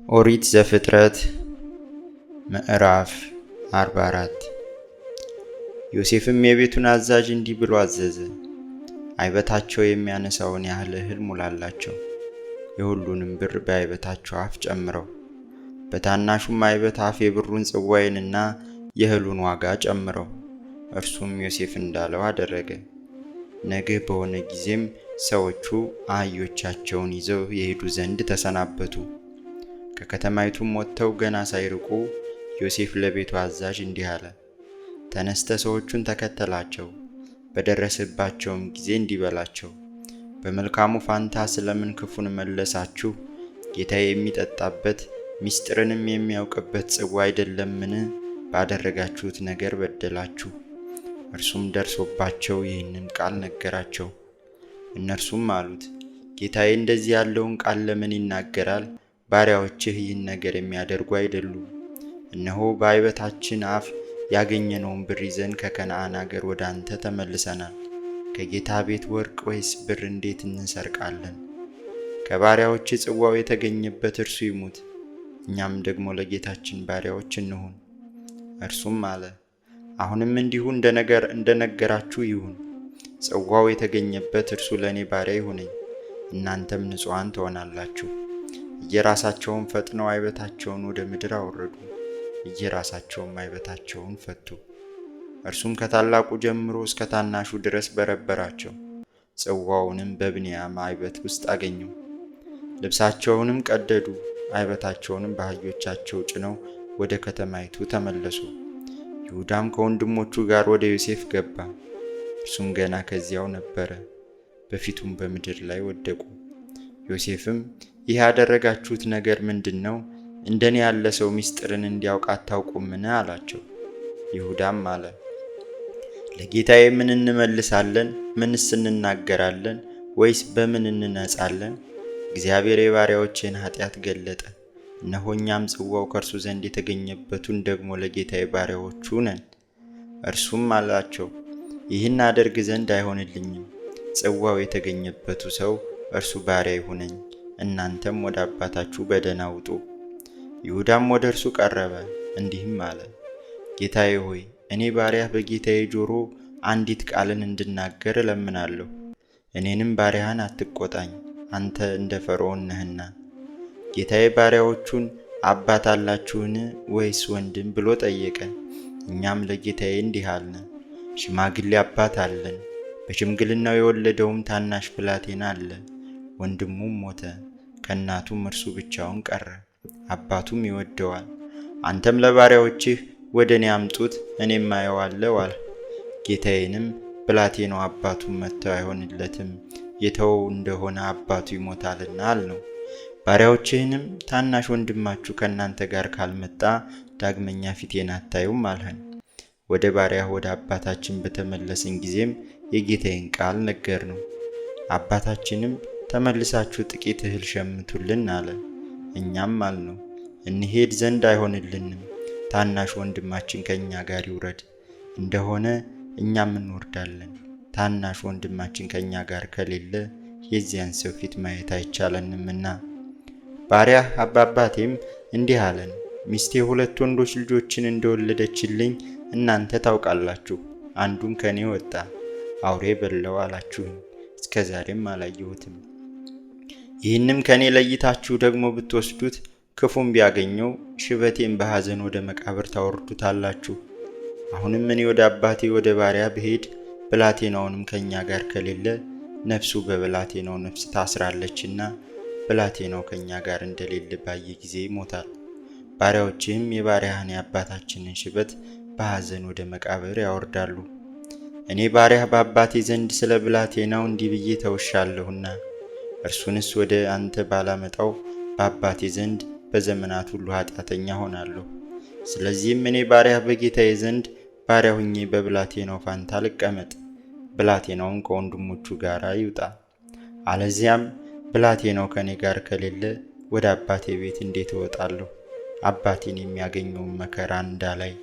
ኦሪት ዘፍጥረት ምዕራፍ 44 ዮሴፍም የቤቱን አዛዥ እንዲህ ብሎ አዘዘ። አይበታቸው የሚያነሳውን ያህል እህል ሙላላቸው፣ የሁሉንም ብር በአይበታቸው አፍ ጨምረው። በታናሹም አይበት አፍ የብሩን ጽዋይንና የእህሉን ዋጋ ጨምረው። እርሱም ዮሴፍ እንዳለው አደረገ። ነገ በሆነ ጊዜም ሰዎቹ አህዮቻቸውን ይዘው የሄዱ ዘንድ ተሰናበቱ። ከከተማይቱም ወጥተው ገና ሳይርቁ ዮሴፍ ለቤቱ አዛዥ እንዲህ አለ፣ ተነስተ ሰዎቹን ተከተላቸው። በደረሰባቸውም ጊዜ እንዲህ በላቸው፣ በመልካሙ ፋንታ ስለምን ክፉን መለሳችሁ? ጌታዬ የሚጠጣበት ምስጢርንም የሚያውቅበት ጽዋ አይደለምን? ባደረጋችሁት ነገር በደላችሁ። እርሱም ደርሶባቸው ይህንን ቃል ነገራቸው። እነርሱም አሉት፣ ጌታዬ እንደዚህ ያለውን ቃል ለምን ይናገራል? ባሪያዎችህ ይህን ነገር የሚያደርጉ አይደሉም። እነሆ በአይበታችን አፍ ያገኘነውን ብር ይዘን ከከነዓን አገር ወደ አንተ ተመልሰናል። ከጌታ ቤት ወርቅ ወይስ ብር እንዴት እንሰርቃለን? ከባሪያዎች ጽዋው የተገኘበት እርሱ ይሙት፣ እኛም ደግሞ ለጌታችን ባሪያዎች እንሁን። እርሱም አለ፣ አሁንም እንዲሁ እንደነገራችሁ ይሁን። ጽዋው የተገኘበት እርሱ ለእኔ ባሪያ ይሁነኝ፣ እናንተም ንጹሐን ትሆናላችሁ። እየራሳቸውን ፈጥነው አይበታቸውን ወደ ምድር አወረዱ፣ እየራሳቸውም አይበታቸውን ፈቱ። እርሱም ከታላቁ ጀምሮ እስከ ታናሹ ድረስ በረበራቸው። ጽዋውንም በብንያም አይበት ውስጥ አገኙ። ልብሳቸውንም ቀደዱ፣ አይበታቸውንም በአህዮቻቸው ጭነው ወደ ከተማይቱ ተመለሱ። ይሁዳም ከወንድሞቹ ጋር ወደ ዮሴፍ ገባ። እርሱም ገና ከዚያው ነበረ፣ በፊቱም በምድር ላይ ወደቁ። ዮሴፍም ይህ ያደረጋችሁት ነገር ምንድን ነው? እንደኔ ያለ ሰው ምስጢርን እንዲያውቅ አታውቁምን? አላቸው። ይሁዳም አለ፣ ለጌታዬ ምን እንመልሳለን? ምንስ እንናገራለን? ወይስ በምን እንነጻለን? እግዚአብሔር የባሪያዎችን ኃጢአት ገለጠ። እነሆ እኛም ጽዋው ከእርሱ ዘንድ የተገኘበቱን ደግሞ ለጌታዬ ባሪያዎቹ ነን። እርሱም አላቸው፣ ይህን አደርግ ዘንድ አይሆንልኝም። ጽዋው የተገኘበቱ ሰው እርሱ ባሪያ ይሁነኝ፣ እናንተም ወደ አባታችሁ በደህና ውጡ። ይሁዳም ወደ እርሱ ቀረበ፣ እንዲህም አለ፣ ጌታዬ ሆይ እኔ ባሪያህ በጌታዬ ጆሮ አንዲት ቃልን እንድናገር እለምናለሁ። እኔንም ባሪያህን አትቆጣኝ፣ አንተ እንደ ፈርዖን ነህና። ጌታዬ ባሪያዎቹን አባት አላችሁን ወይስ ወንድም ብሎ ጠየቀ። እኛም ለጌታዬ እንዲህ አልን፣ ሽማግሌ አባት አለን፣ በሽምግልናው የወለደውም ታናሽ ብላቴና አለ። ወንድሙም ሞተ፣ ከእናቱም እርሱ ብቻውን ቀረ፣ አባቱም ይወደዋል። አንተም ለባሪያዎችህ ወደ እኔ አምጡት፣ እኔም አየዋለሁ አልህ። ጌታዬንም ብላቴናው አባቱን መተው አይሆንለትም፣ የተወው እንደሆነ አባቱ ይሞታልና አልነው። ባሪያዎችህንም ታናሽ ወንድማችሁ ከእናንተ ጋር ካልመጣ ዳግመኛ ፊቴን አታዩም አልኸን። ወደ ባሪያህ ወደ አባታችን በተመለስን ጊዜም የጌታዬን ቃል ነገርነው። አባታችንም ተመልሳችሁ ጥቂት እህል ሸምቱልን አለ። እኛም አልነው፣ እንሄድ ዘንድ አይሆንልንም፣ ታናሽ ወንድማችን ከእኛ ጋር ይውረድ እንደሆነ እኛም እንወርዳለን። ታናሽ ወንድማችን ከእኛ ጋር ከሌለ የዚያን ሰው ፊት ማየት አይቻለንምና። ባሪያህ አባቴም እንዲህ አለን፣ ሚስቴ 2 ወንዶች ልጆችን እንደወለደችልኝ እናንተ ታውቃላችሁ። አንዱም ከኔ ወጣ፣ አውሬ በላው አላችሁኝ፣ እስከ ዛሬም አላየሁትም። ይህንም ከኔ ለይታችሁ ደግሞ ብትወስዱት ክፉም ቢያገኘው ሽበቴን በሐዘን ወደ መቃብር ታወርዱታላችሁ። አሁንም እኔ ወደ አባቴ ወደ ባሪያ ብሄድ ብላቴናውንም ከእኛ ጋር ከሌለ ነፍሱ በብላቴናው ነፍስ ታስራለችና ብላቴናው ከእኛ ጋር እንደሌለ ባየ ጊዜ ይሞታል። ባሪያዎችህም የባሪያህን የአባታችንን ሽበት በሐዘን ወደ መቃብር ያወርዳሉ። እኔ ባሪያህ በአባቴ ዘንድ ስለ ብላቴናው እንዲህ ብዬ ተውሻለሁና እርሱንስ ወደ አንተ ባላመጣው በአባቴ ዘንድ በዘመናት ሁሉ ኃጢአተኛ ሆናለሁ። ስለዚህም እኔ ባሪያህ በጌታዬ ዘንድ ባሪያ ሁኜ በብላቴናው ፋንታ ልቀመጥ፣ ብላቴናውን ከወንድሞቹ ጋር ይውጣ። አለዚያም ብላቴናው ከኔ ጋር ከሌለ ወደ አባቴ ቤት እንዴት እወጣለሁ? አባቴን የሚያገኘውን መከራ እንዳላይ